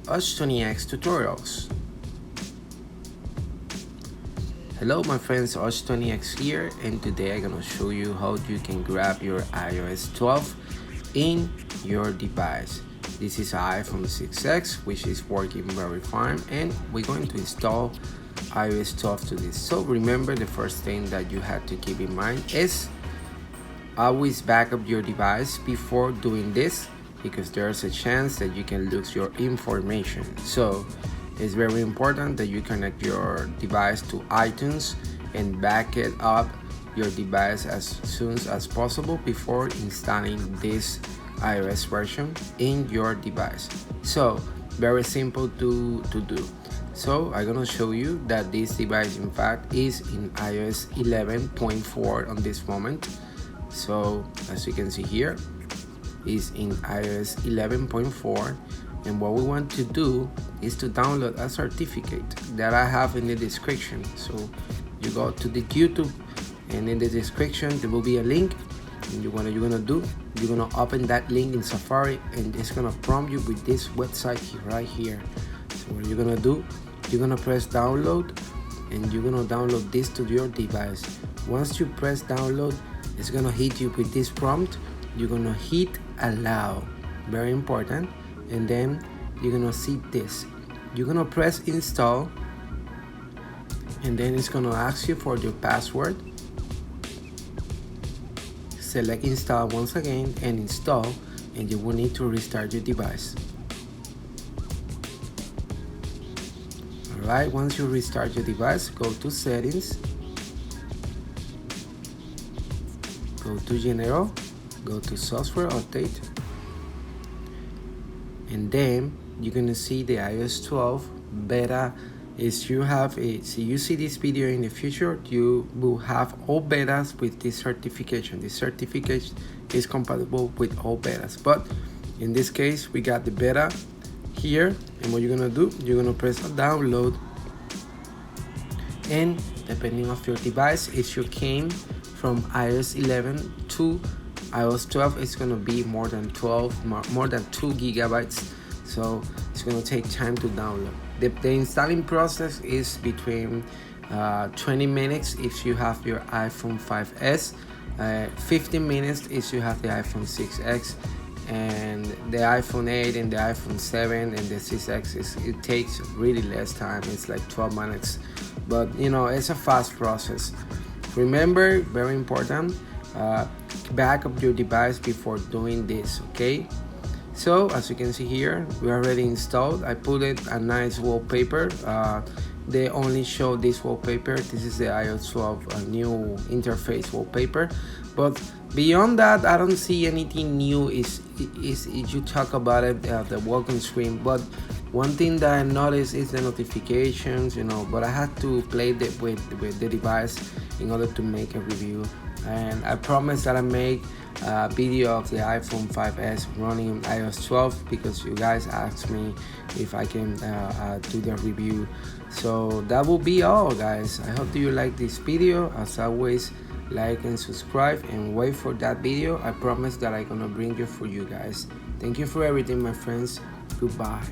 H20X tutorials. Hello my friends, H20X here, and today I'm gonna show you how you can grab your iOS 12 in your device. This is an iPhone 6X which is working very fine, and we're going to install iOS 12 to this. So remember, the first thing that you have to keep in mind is always back up your device before doing this, because there's a chance that you can lose your information. So it's very important that you connect your device to iTunes and back it up your device as soon as possible before installing this iOS version in your device. So very simple to do. So I'm gonna show you that this device in fact is in iOS 11.4 on this moment. So as you can see here, is in iOS 11.4, and what we want to do is to download a certificate that I have in the description. So you go to the YouTube, and in the description there will be a link, and you're gonna open that link in Safari, and it's gonna prompt you with this website right here. So what you're gonna do, you're gonna press download, and you're gonna download this to your device. Once you press download, it's gonna hit you with this prompt. You're gonna hit allow, very important, and then you're gonna see this. You're gonna press install, and then it's gonna ask you for your password. Select install once again and install, and you will need to restart your device. Alright, once you restart your device, go to settings, go to general, go to software update, and then you're gonna see the iOS 12 beta. If you see this video in the future, you will have all betas with this certification. This certificate is compatible with all betas, but in this case we got the beta here. And what you're gonna do, you're gonna press download, and depending on your device, if you came from iOS 11 to iOS 12, it's gonna be more than 2 gigabytes, so it's gonna take time to download. The installing process is between 20 minutes if you have your iPhone 5s, 15 minutes if you have the iPhone 6X, and the iPhone 8 and the iPhone 7 and the 6X it takes really less time. It's like 12 minutes, but you know, it's a fast process. Remember, very important, back up your device before doing this, okay? So as you can see here, we already installed. I put it a nice wallpaper. They only show this wallpaper. This is the iOS 12 new interface wallpaper, but beyond that I don't see anything new. Is you talk about it, the welcome screen, but one thing that I noticed is the notifications, you know, but I had to play with the device in order to make a review, and I promise that I make a video of the iPhone 5s running in iOS 12 because you guys asked me if I can do the review. So that will be all, guys. I hope you like this video. As always, like and subscribe and wait for that video. I promise that I'm gonna bring it for you guys. Thank you for everything, my friends. Goodbye.